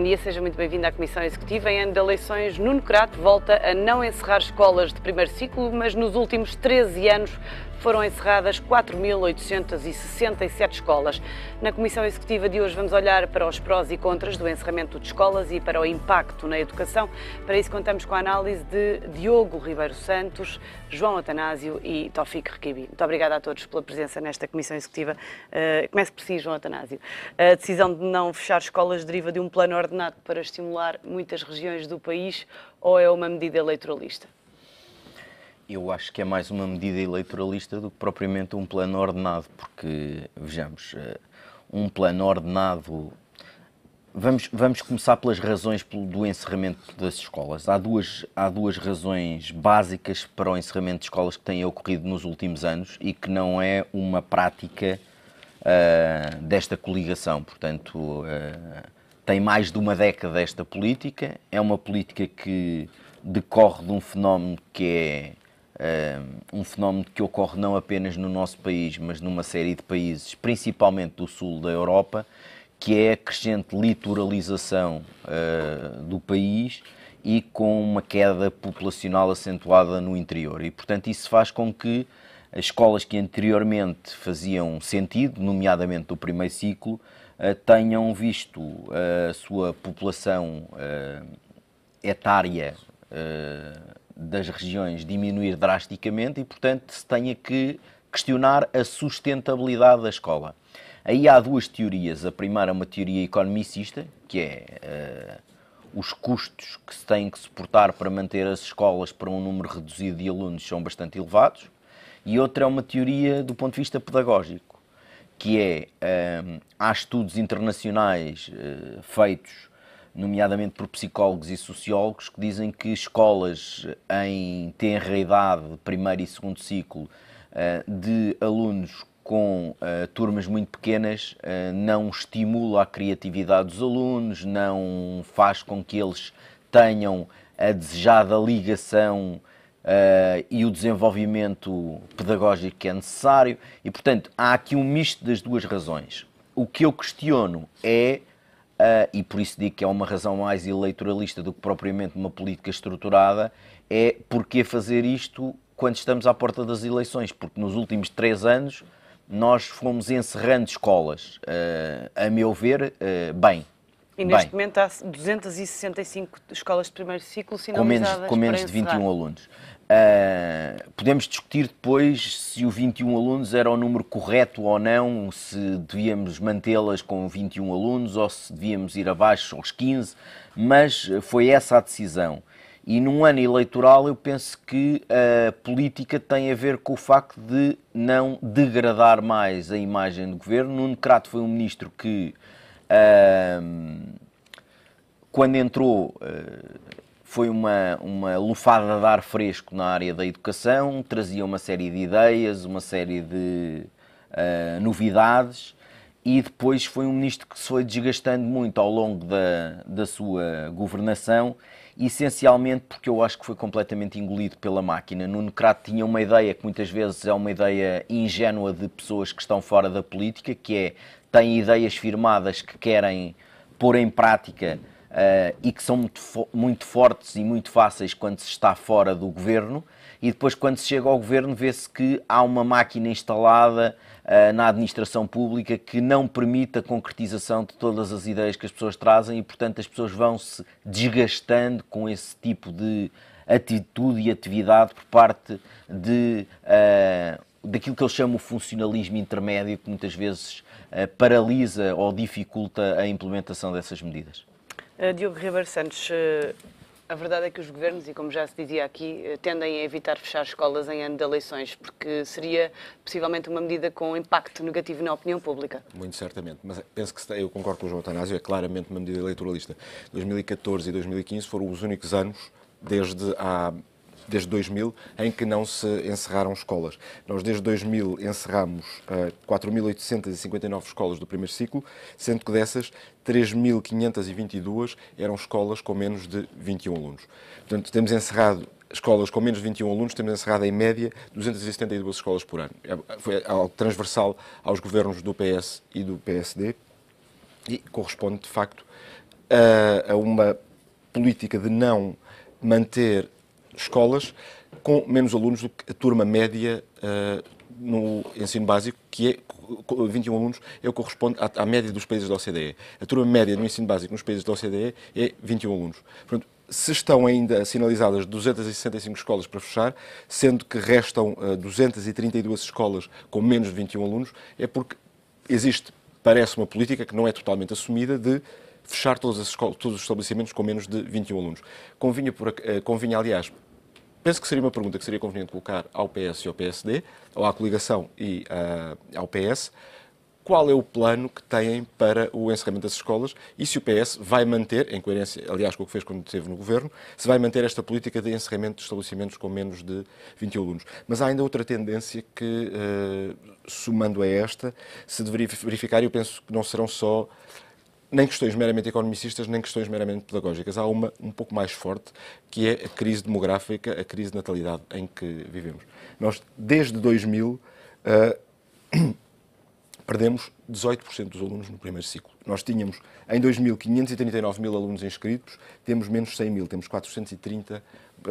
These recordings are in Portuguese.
Bom dia, seja muito bem-vindo à Comissão Executiva. Em ano de eleições, Nuno Crato volta a não encerrar escolas de primeiro ciclo, mas nos últimos 13 anos foram encerradas 4.867 escolas. Na Comissão Executiva de hoje vamos olhar para os prós e contras do encerramento de escolas e para o impacto na educação. Para isso contamos com a análise de Diogo Ribeiro Santos, João Atanásio e Taufik Requibi. Muito obrigada a todos pela presença nesta Comissão Executiva. Começo por si, João Atanásio. A decisão de não fechar escolas deriva de um plano ordenado para estimular muitas regiões do país ou é uma medida eleitoralista? Eu acho que é mais uma medida eleitoralista do que propriamente um plano ordenado, porque, vejamos, um plano ordenado... Vamos começar pelas razões do encerramento das escolas. Há duas razões básicas para o encerramento de escolas que têm ocorrido nos últimos anos e que não é uma prática desta coligação. Portanto, tem mais de uma década esta política. É uma política que decorre de um fenómeno que é um fenómeno que ocorre não apenas no nosso país, mas numa série de países, principalmente do sul da Europa, que é a crescente litoralização do país e com uma queda populacional acentuada no interior. E, portanto, isso faz com que as escolas que anteriormente faziam sentido, nomeadamente do primeiro ciclo, tenham visto a sua população etária das regiões diminuir drasticamente e, portanto, se tenha que questionar a sustentabilidade da escola. Aí há duas teorias. A primeira é uma teoria economicista, que é os custos que se têm que suportar para manter as escolas para um número reduzido de alunos são bastante elevados. E outra é uma teoria do ponto de vista pedagógico, que é, há estudos internacionais feitos nomeadamente por psicólogos e sociólogos, que dizem que escolas em tenra idade, primeiro e segundo ciclo, de alunos com turmas muito pequenas, não estimula a criatividade dos alunos, não faz com que eles tenham a desejada ligação e o desenvolvimento pedagógico que é necessário. E, portanto, há aqui um misto das duas razões. O que eu questiono é, e por isso digo que é uma razão mais eleitoralista do que propriamente uma política estruturada, é porque fazer isto quando estamos à porta das eleições, porque nos últimos 3 anos nós fomos encerrando escolas, a meu ver, bem. E neste momento há 265 escolas de primeiro ciclo sinalizadas com menos para de 21 encerrar. alunos. Podemos discutir depois se o 21 alunos era o número correto ou não, se devíamos mantê-las com 21 alunos ou se devíamos ir abaixo aos 15, mas foi essa a decisão. E num ano eleitoral eu penso que a política tem a ver com o facto de não degradar mais a imagem do governo. Nuno Crato foi um ministro que, quando entrou, foi uma lufada de ar fresco na área da educação, trazia uma série de ideias, uma série de novidades, e depois foi um ministro que se foi desgastando muito ao longo da sua governação, essencialmente porque eu acho que foi completamente engolido pela máquina. Nuno Crato tinha uma ideia que muitas vezes é uma ideia ingênua de pessoas que estão fora da política, que é, têm ideias firmadas que querem pôr em prática e que são muito fortes e muito fáceis quando se está fora do governo, e depois quando se chega ao governo vê-se que há uma máquina instalada na administração pública que não permite a concretização de todas as ideias que as pessoas trazem e, portanto, as pessoas vão-se desgastando com esse tipo de atitude e atividade por parte daquilo que eles chamam de funcionalismo intermédio, que muitas vezes paralisa ou dificulta a implementação dessas medidas. Diogo Ribeiro Santos, a verdade é que os governos, e como já se dizia aqui, tendem a evitar fechar escolas em ano de eleições, porque seria possivelmente uma medida com impacto negativo na opinião pública. Muito certamente, mas penso que eu concordo com o João Atanásio, é claramente uma medida eleitoralista. 2014 e 2015 foram os únicos anos, desde 2000, em que não se encerraram escolas. Nós, desde 2000, encerramos 4.859 escolas do primeiro ciclo, sendo que dessas, 3.522 eram escolas com menos de 21 alunos. Portanto, temos encerrado escolas com menos de 21 alunos, temos encerrado, em média, 272 escolas por ano. Foi algo transversal aos governos do PS e do PSD e corresponde, de facto, a uma política de não manter escolas com menos alunos do que a turma média no ensino básico, que é 21 alunos, é o que corresponde à média dos países da OCDE. A turma média no ensino básico nos países da OCDE é 21 alunos. Portanto, se estão ainda sinalizadas 265 escolas para fechar, sendo que restam 232 escolas com menos de 21 alunos, é porque existe, parece, uma política que não é totalmente assumida de fechar todos os estabelecimentos com menos de 21 alunos. Convinha, aliás, penso que seria uma pergunta que seria conveniente colocar ao PS e ao PSD, ou à coligação e ao PS, qual é o plano que têm para o encerramento das escolas e se o PS vai manter, em coerência, aliás, com o que fez quando esteve no governo, se vai manter esta política de encerramento de estabelecimentos com menos de 21 alunos. Mas há ainda outra tendência que, somando a esta, se deveria verificar, e eu penso que não serão só nem questões meramente economicistas, nem questões meramente pedagógicas. Há uma um pouco mais forte, que é a crise demográfica, a crise de natalidade em que vivemos. Nós, desde 2000, perdemos 18% dos alunos no primeiro ciclo. Nós tínhamos, em 2000, 539 mil alunos inscritos, temos menos 100 mil, temos 430,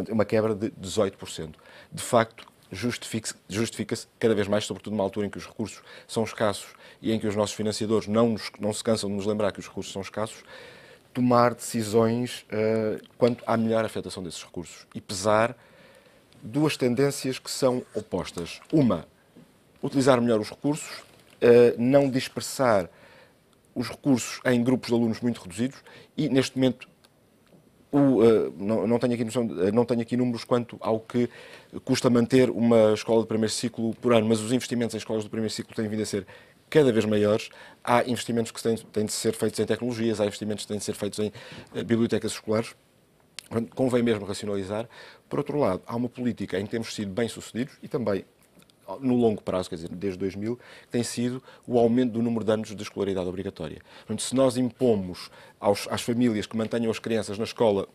uma quebra de 18%. De facto, justifica-se cada vez mais, sobretudo numa altura em que os recursos são escassos e em que os nossos financiadores não se cansam de nos lembrar que os recursos são escassos, tomar decisões quanto à melhor afetação desses recursos e pesar duas tendências que são opostas. Uma, utilizar melhor os recursos, não dispersar os recursos em grupos de alunos muito reduzidos e, neste momento, não tenho aqui números quanto ao que custa manter uma escola de primeiro ciclo por ano, mas os investimentos em escolas de primeiro ciclo têm vindo a ser cada vez maiores. Há investimentos que têm de ser feitos em tecnologias, há investimentos que têm de ser feitos em bibliotecas escolares. Convém mesmo racionalizar. Por outro lado, há uma política em que temos sido bem-sucedidos e também no longo prazo, quer dizer, desde 2000, que tem sido o aumento do número de anos de escolaridade obrigatória. Portanto, se nós impomos às famílias que mantenham as crianças na escola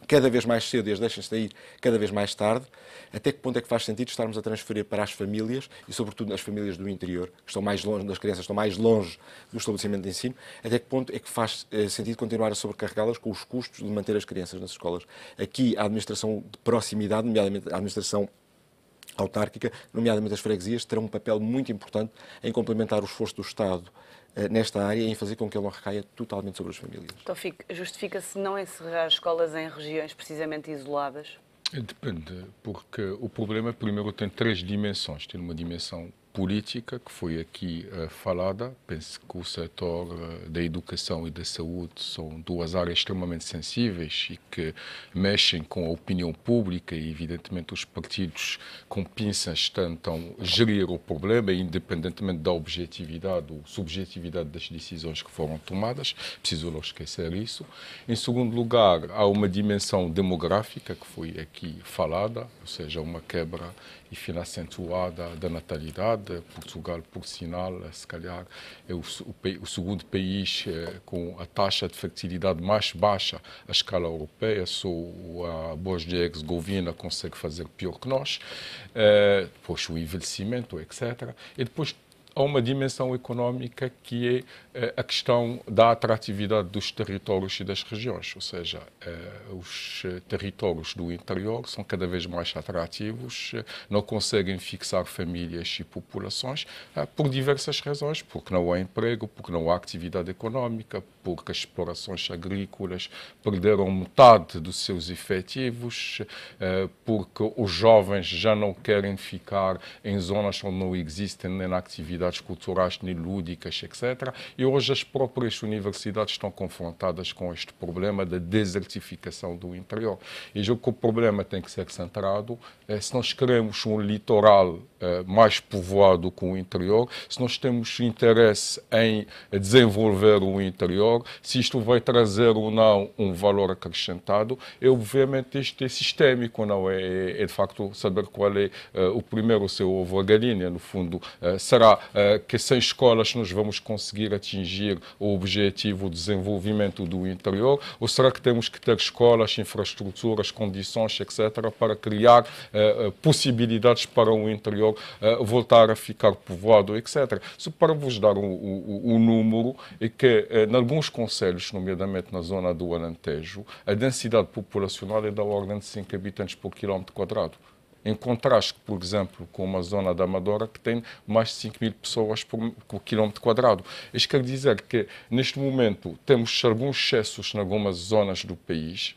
cada vez mais cedo e as deixem sair cada vez mais tarde, até que ponto é que faz sentido estarmos a transferir para as famílias, e sobretudo as famílias do interior, que estão mais longe, das crianças estão mais longe do estabelecimento de ensino, até que ponto é que faz sentido continuar a sobrecarregá-las com os custos de manter as crianças nas escolas? Aqui a administração de proximidade, nomeadamente a administração autárquica, nomeadamente as freguesias, terão um papel muito importante em complementar o esforço do Estado nesta área e em fazer com que ele não recaia totalmente sobre as famílias. Então, justifica-se não encerrar escolas em regiões precisamente isoladas? Depende, porque o problema, primeiro, tem três dimensões. Tem uma dimensão política, que foi aqui falada. Penso que o setor da educação e da saúde são duas áreas extremamente sensíveis e que mexem com a opinião pública e, evidentemente, os partidos com pinças tentam gerir o problema, independentemente da objetividade ou subjetividade das decisões que foram tomadas. Preciso não esquecer isso. Em segundo lugar, há uma dimensão demográfica, que foi aqui falada, ou seja, uma quebra acentuada da natalidade. Portugal, por sinal, se calhar é o segundo país com a taxa de fertilidade mais baixa à escala europeia. Só a Bósnia-Herzegovina consegue fazer pior que nós. Depois o envelhecimento, etc. E depois há uma dimensão económica que é a questão da atratividade dos territórios e das regiões, ou seja, os territórios do interior são cada vez mais atrativos, não conseguem fixar famílias e populações por diversas razões, porque não há emprego, porque não há atividade económica, porque as explorações agrícolas perderam metade dos seus efetivos, porque os jovens já não querem ficar em zonas onde não existem nem atividades culturais, nem lúdicas, etc. E hoje as próprias universidades estão confrontadas com este problema da desertificação do interior. E julgo que o problema tem que ser centrado, se nós queremos um litoral mais povoado com o interior, se nós temos interesse em desenvolver o interior, se isto vai trazer ou não um valor acrescentado, obviamente isto é sistémico, não é? É de facto saber qual é o primeiro, o seu ovo, a galinha, no fundo. Será que sem escolas nós vamos conseguir atingir o objetivo de desenvolvimento do interior? Ou será que temos que ter escolas, infraestruturas, condições, etc., para criar possibilidades para o interior voltar a ficar povoado, etc.? Só para vos dar um número, é que em alguns concelhos, nomeadamente na zona do Alentejo, a densidade populacional é da ordem de 5 habitantes por quilómetro quadrado. Em contraste, por exemplo, com uma zona da Amadora que tem mais de 5.000 pessoas por quilómetro quadrado. Isto quer dizer que, neste momento, temos alguns excessos em algumas zonas do país,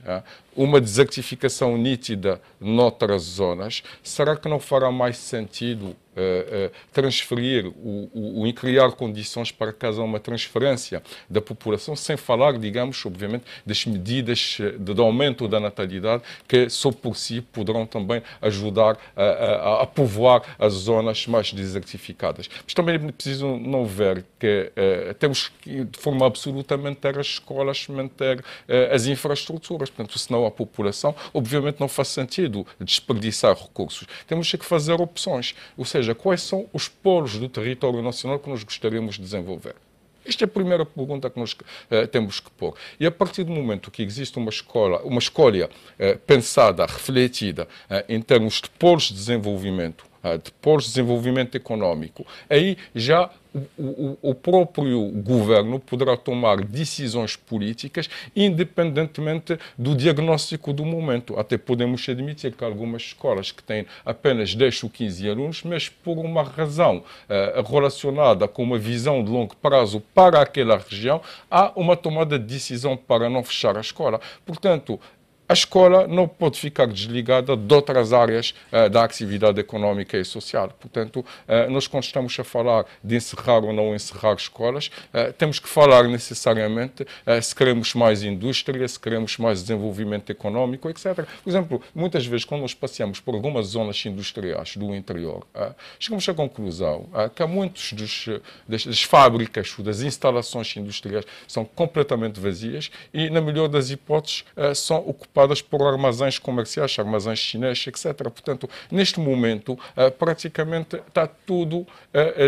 uma desertificação nítida noutras zonas. Será que não fará mais sentido transferir e criar condições para que haja uma transferência da população, sem falar, digamos, obviamente, das medidas de aumento da natalidade, que só por si poderão também ajudar a povoar as zonas mais desertificadas. Mas também é preciso não ver que temos que, de forma absoluta, manter as escolas, manter as infraestruturas. Portanto, senão a população, obviamente, não faz sentido desperdiçar recursos. Temos que fazer opções, ou seja, quais são os polos do território nacional que nós gostaríamos de desenvolver? Esta é a primeira pergunta que nós temos que pôr. E a partir do momento que existe uma escolha pensada, refletida em termos de polos de desenvolvimento económico, aí já o próprio governo poderá tomar decisões políticas independentemente do diagnóstico do momento. Até podemos admitir que algumas escolas que têm apenas 10 ou 15 alunos, mas por uma razão relacionada com uma visão de longo prazo para aquela região, há uma tomada de decisão para não fechar a escola. Portanto, a escola não pode ficar desligada de outras áreas da atividade económica e social. Portanto, nós quando estamos a falar de encerrar ou não encerrar escolas, temos que falar necessariamente se queremos mais indústria, se queremos mais desenvolvimento económico, etc. Por exemplo, muitas vezes quando nós passeamos por algumas zonas industriais do interior, chegamos à conclusão que há muitos das fábricas ou das instalações industriais são completamente vazias e, na melhor das hipóteses, são ocupadas por armazéns comerciais, armazéns chineses, etc. Portanto, neste momento, praticamente está tudo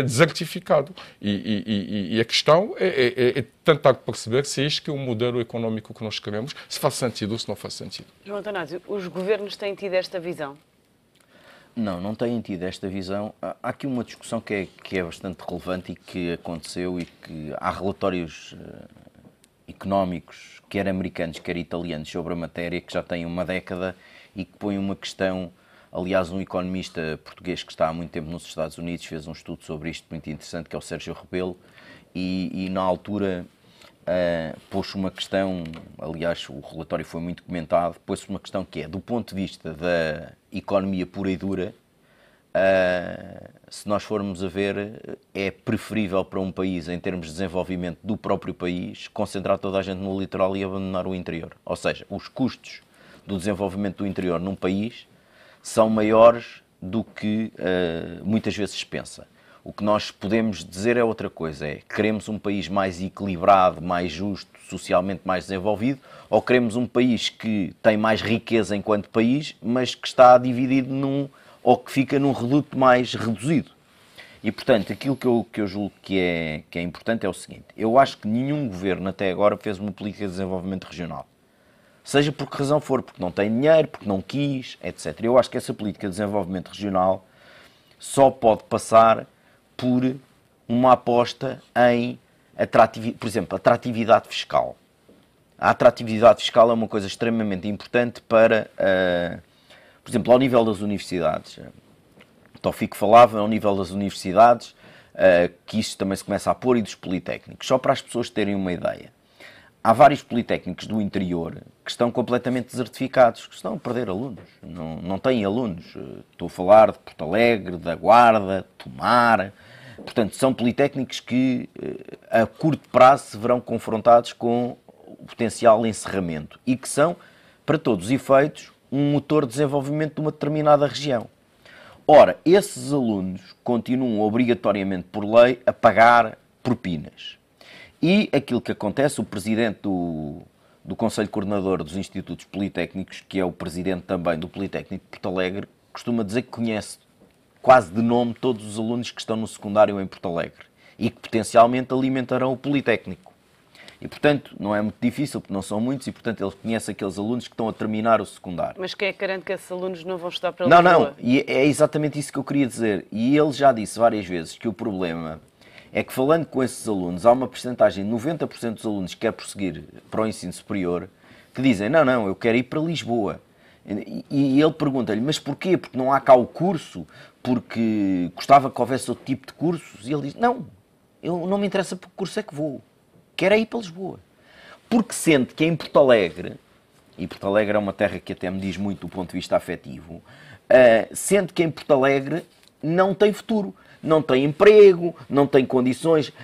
desertificado. E a questão é tentar perceber se é isto que é o modelo económico que nós queremos, se faz sentido ou se não faz sentido. João Atanásio, os governos têm tido esta visão? Não têm tido esta visão. Há aqui uma discussão que é bastante relevante e que aconteceu e que há relatórios económicos, quer americanos, quer italianos, sobre a matéria, que já têm uma década e que põem uma questão. Aliás, um economista português que está há muito tempo nos Estados Unidos fez um estudo sobre isto muito interessante, que é o Sérgio Rebelo, e na altura pôs uma questão, aliás, o relatório foi muito comentado, pôs uma questão que é, do ponto de vista da economia pura e dura, se nós formos a ver, é preferível para um país, em termos de desenvolvimento do próprio país, concentrar toda a gente no litoral e abandonar o interior. Ou seja, os custos do desenvolvimento do interior num país são maiores do que muitas vezes se pensa. O que nós podemos dizer é outra coisa, é queremos um país mais equilibrado, mais justo, socialmente mais desenvolvido, ou queremos um país que tem mais riqueza enquanto país, mas que está dividido ou que fica num reduto mais reduzido. E, portanto, aquilo que eu julgo que é importante é o seguinte: eu acho que nenhum governo até agora fez uma política de desenvolvimento regional. Seja por que razão for, porque não tem dinheiro, porque não quis, etc. Eu acho que essa política de desenvolvimento regional só pode passar por uma aposta em, por exemplo, atratividade fiscal. A atratividade fiscal é uma coisa extremamente importante para, por exemplo, ao nível das universidades. Tofico falava ao nível das universidades, que isto também se começa a pôr, e dos politécnicos. Só para as pessoas terem uma ideia. Há vários politécnicos do interior que estão completamente desertificados, que estão a perder alunos. Não têm alunos. Estou a falar de Porto Alegre, da Guarda, de Tomar. Portanto, são politécnicos que a curto prazo se verão confrontados com o potencial encerramento e que são, para todos os efeitos, um motor de desenvolvimento de uma determinada região. Ora, esses alunos continuam obrigatoriamente por lei a pagar propinas. E aquilo que acontece, o presidente do Conselho Coordenador dos Institutos Politécnicos, que é o presidente também do Politécnico de Porto Alegre, costuma dizer que conhece quase de nome todos os alunos que estão no secundário em Porto Alegre e que potencialmente alimentarão o Politécnico. E, portanto, não é muito difícil, porque não são muitos, e, portanto, ele conhece aqueles alunos que estão a terminar o secundário. Mas quem é que garante que esses alunos não vão estudar para Lisboa? Não, e é exatamente isso que eu queria dizer. E ele já disse várias vezes que o problema é que, falando com esses alunos, há uma percentagem de 90% dos alunos que quer prosseguir para o ensino superior que dizem, não, eu quero ir para Lisboa. E ele pergunta-lhe, mas porquê? Porque não há cá o curso? Porque gostava que houvesse outro tipo de cursos? E ele diz, não me interessa porque curso é que vou. Quero é ir para Lisboa. Porque sente que em Porto Alegre, e Porto Alegre é uma terra que até me diz muito do ponto de vista afetivo, sente que em Porto Alegre não tem futuro. Não tem emprego, não tem condições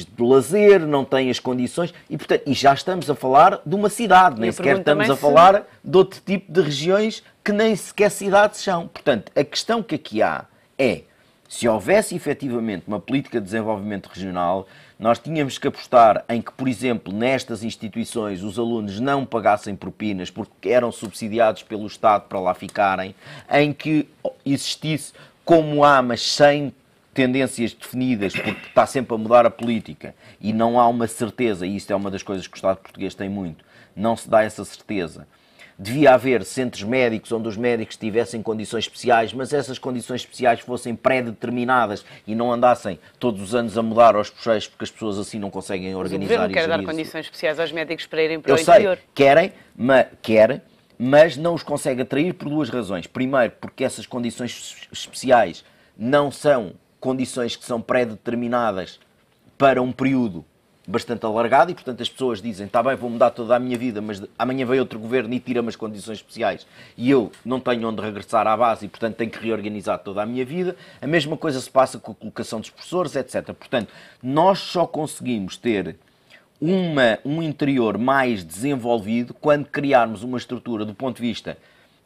de lazer, não tem as condições, e, portanto, e já estamos a falar de uma cidade, nem sequer estamos a falar de outro tipo de regiões que nem sequer cidades são. Portanto, a questão que aqui há é, se houvesse efetivamente uma política de desenvolvimento regional, nós tínhamos que apostar em que, por exemplo, nestas instituições os alunos não pagassem propinas porque eram subsidiados pelo Estado para lá ficarem, em que existisse, como há, mas sem tendências definidas, porque está sempre a mudar a política e não há uma certeza, e isto é uma das coisas que o Estado português tem muito, não se dá essa certeza. Devia haver centros médicos onde os médicos tivessem condições especiais, mas essas condições especiais fossem pré-determinadas e não andassem todos os anos a mudar aos puxeiros porque as pessoas assim não conseguem organizar e gerir. O Governo quer dar condições especiais aos médicos para irem para o interior. Querem, mas não os consegue atrair por duas razões. Primeiro, porque essas condições especiais não são condições que são pré-determinadas para um período bastante alargado e, portanto, as pessoas dizem, está bem, vou mudar toda a minha vida, mas amanhã vem outro governo e tira-me as condições especiais e eu não tenho onde regressar à base e, portanto, tenho que reorganizar toda a minha vida. A mesma coisa se passa com a colocação dos professores, etc. Portanto, nós só conseguimos ter um interior mais desenvolvido quando criarmos uma estrutura do ponto de vista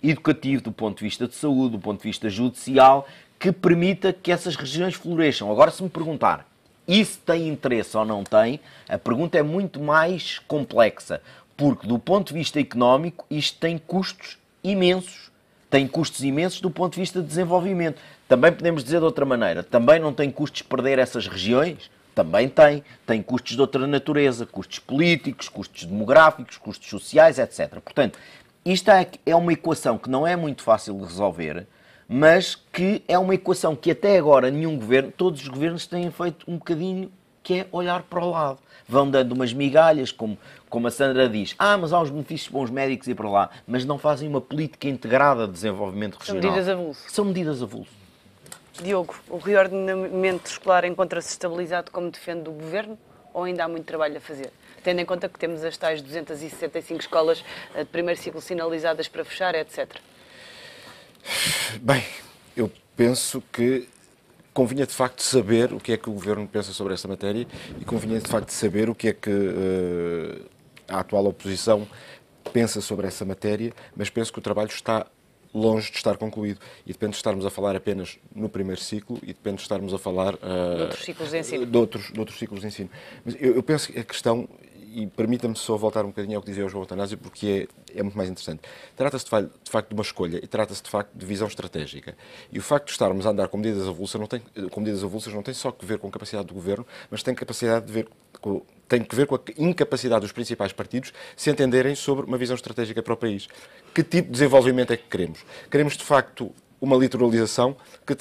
educativo, do ponto de vista de saúde, do ponto de vista judicial, que permita que essas regiões floresçam. Agora, se me perguntar, isso tem interesse ou não tem, a pergunta é muito mais complexa, porque do ponto de vista económico isto tem custos imensos. Tem custos imensos do ponto de vista de desenvolvimento. Também podemos dizer de outra maneira, também não tem custos perder essas regiões? Também tem. Tem custos de outra natureza, custos políticos, custos demográficos, custos sociais, etc. Portanto, isto é uma equação que não é muito fácil de resolver, mas que é uma equação que até agora nenhum governo, todos os governos têm feito um bocadinho, que é olhar para o lado. Vão dando umas migalhas, como a Sandra diz, mas há uns benefícios para os médicos ir para lá, mas não fazem uma política integrada de desenvolvimento regional. São medidas avulso. São medidas avulso. Diogo, o reordenamento escolar encontra-se estabilizado como defende o Governo ou ainda há muito trabalho a fazer? Tendo em conta que temos as tais 265 escolas de primeiro ciclo sinalizadas para fechar, etc. Bem, eu penso que convinha de facto saber o que é que o Governo pensa sobre esta matéria e convinha de facto saber o que é que a atual oposição pensa sobre essa matéria, mas penso que o trabalho está longe de estar concluído e depende de estarmos a falar apenas no primeiro ciclo e depende de estarmos a falar de outros ciclos de ensino. De outros ciclos de ensino. Mas eu penso que a questão, e permita-me só voltar um bocadinho ao que dizia o João Atanásio, porque é muito mais interessante. Trata-se de facto de uma escolha e trata-se de facto de visão estratégica. E o facto de estarmos a andar com medidas avulsas não tem só que ver com a capacidade do Governo, mas tem que ver com a incapacidade dos principais partidos se entenderem sobre uma visão estratégica para o país. Que tipo de desenvolvimento é que queremos? Queremos, de facto, uma litoralização que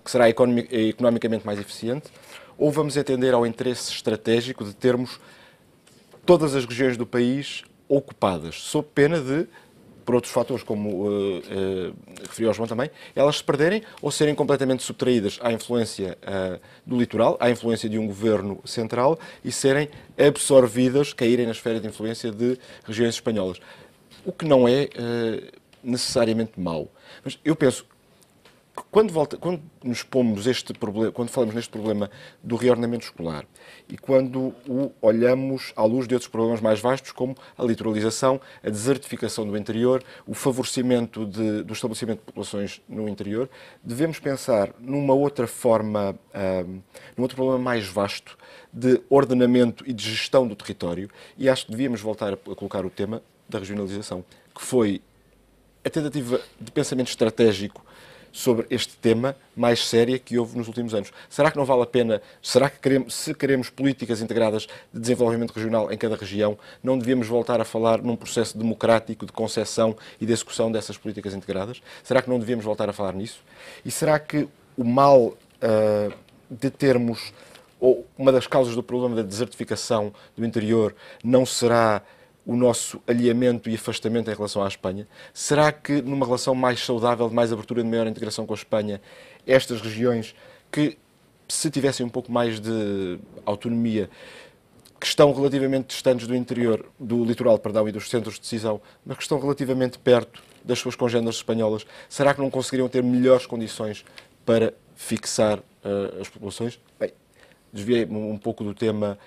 será economicamente mais eficiente? Ou vamos atender ao interesse estratégico de termos todas as regiões do país ocupadas, sob pena de, por outros fatores, como referiu ao João também, elas se perderem ou serem completamente subtraídas à influência do litoral, à influência de um governo central e serem absorvidas, caírem na esfera de influência de regiões espanholas. O que não é necessariamente mau. Mas eu penso que quando nos pomos quando falamos neste problema do reordenamento escolar e quando o olhamos à luz de outros problemas mais vastos, como a litoralização, a desertificação do interior, o favorecimento do estabelecimento de populações no interior, devemos pensar numa outra forma, num outro problema mais vasto de ordenamento e de gestão do território, e acho que devíamos voltar a colocar o tema da regionalização, que foi a tentativa de pensamento estratégico sobre este tema mais séria que houve nos últimos anos. Será que não vale a pena, se queremos políticas integradas de desenvolvimento regional em cada região, não devíamos voltar a falar num processo democrático de concepção e de execução dessas políticas integradas? Será que não devíamos voltar a falar nisso? E será que o mal de termos, ou uma das causas do problema da desertificação do interior, não será o nosso alinhamento e afastamento em relação à Espanha? Será que numa relação mais saudável, de mais abertura, de maior integração com a Espanha, estas regiões que, se tivessem um pouco mais de autonomia, que estão relativamente distantes do interior, do litoral, perdão, e dos centros de decisão, mas que estão relativamente perto das suas congêneres espanholas, será que não conseguiriam ter melhores condições para fixar as populações? Bem, desviei-me um pouco do tema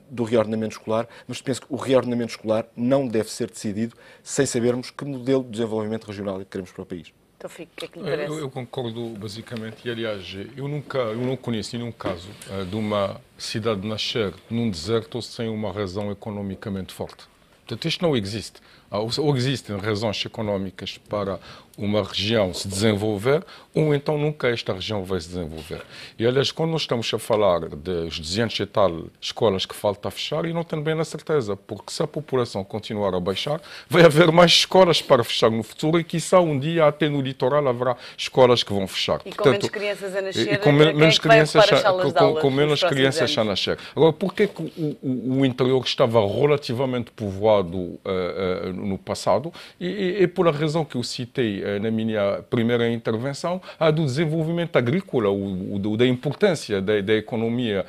do reordenamento escolar, mas penso que o reordenamento escolar não deve ser decidido sem sabermos que modelo de desenvolvimento regional é que queremos para o país. Então, o que é que lhe parece? Eu concordo basicamente, e aliás, eu não conheço nenhum caso de uma cidade nascer num deserto sem uma razão economicamente forte. Portanto, isto não existe. Ou existem razões económicas para uma região se desenvolver, ou então nunca esta região vai se desenvolver. E, aliás, quando nós estamos a falar das 200 e tal escolas que falta a fechar, eu não tenho bem a certeza, porque se a população continuar a baixar, vai haver mais escolas para fechar no futuro e, quiçá, um dia até no litoral haverá escolas que vão fechar. E com menos crianças a nascer, com menos crianças a nascer. Agora, porquê que o interior estava relativamente povoado no passado? E pela razão que eu citei na minha primeira intervenção, a do desenvolvimento agrícola, da importância da economia,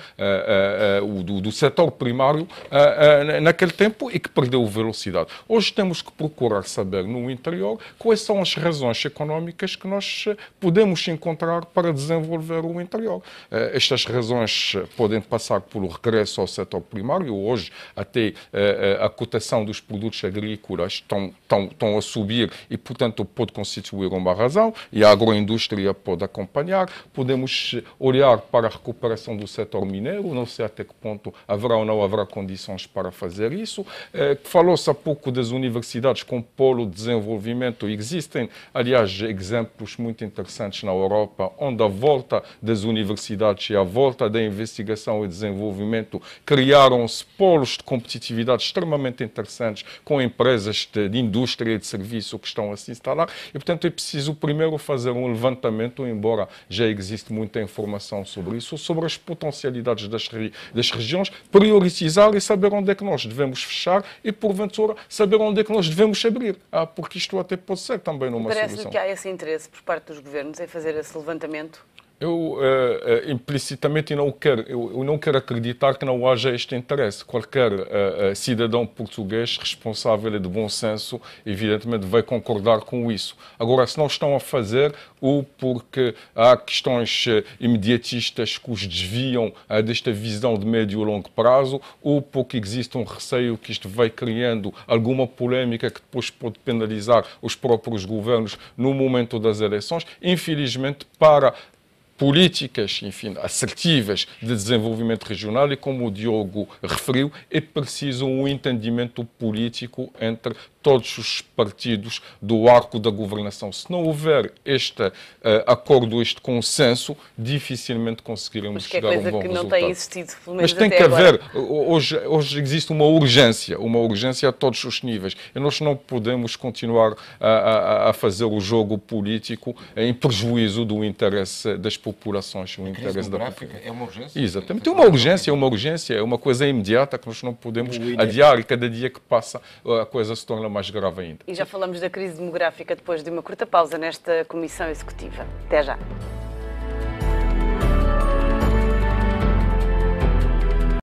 do setor primário naquele tempo, e que perdeu velocidade. Hoje temos que procurar saber no interior quais são as razões económicas que nós podemos encontrar para desenvolver o interior. Estas razões podem passar pelo regresso ao setor primário. Hoje, até a cotação dos produtos agrícolas estão a subir e, portanto, pode constituir uma razão, e a agroindústria pode acompanhar. Podemos olhar para a recuperação do setor mineiro, não sei até que ponto haverá ou não haverá condições para fazer isso. Falou-se há pouco das universidades com polo de desenvolvimento. Existem, aliás, exemplos muito interessantes na Europa, onde a volta das universidades e a volta da investigação e desenvolvimento criaram-se polos de competitividade extremamente interessantes com empresas de indústria e de serviço que estão a se instalar. E, portanto, é preciso primeiro fazer um levantamento, embora já existe muita informação sobre isso, sobre as potencialidades das regiões, priorizar e saber onde é que nós devemos fechar e, porventura, saber onde é que nós devemos abrir. Porque isto até pode ser também numa solução. Parece-lhe que há esse interesse por parte dos governos em fazer esse levantamento? Eu implicitamente eu não quero acreditar que não haja este interesse. Qualquer cidadão português responsável e de bom senso, evidentemente, vai concordar com isso. Agora, se não estão a fazer, ou porque há questões imediatistas que os desviam desta visão de médio e longo prazo, ou porque existe um receio que isto vai criando alguma polémica que depois pode penalizar os próprios governos no momento das eleições, infelizmente, para políticas, enfim, assertivas de desenvolvimento regional, e como o Diogo referiu, é preciso um entendimento político entre todos os partidos do arco da governação. Se não houver este acordo, este consenso, dificilmente conseguiremos chegar a um bom resultado. Mas que é coisa que não tem existido, pelo menos mas tem até que agora. haver, hoje existe uma urgência a todos os níveis. E nós não podemos continuar a fazer o jogo político em prejuízo do interesse das populações, o interesse da população. É uma urgência? Exatamente. É uma urgência, é uma coisa imediata que nós não podemos adiar, e cada dia que passa a coisa se torna mais grave ainda. E já falamos da crise demográfica depois de uma curta pausa nesta Comissão Executiva. Até já.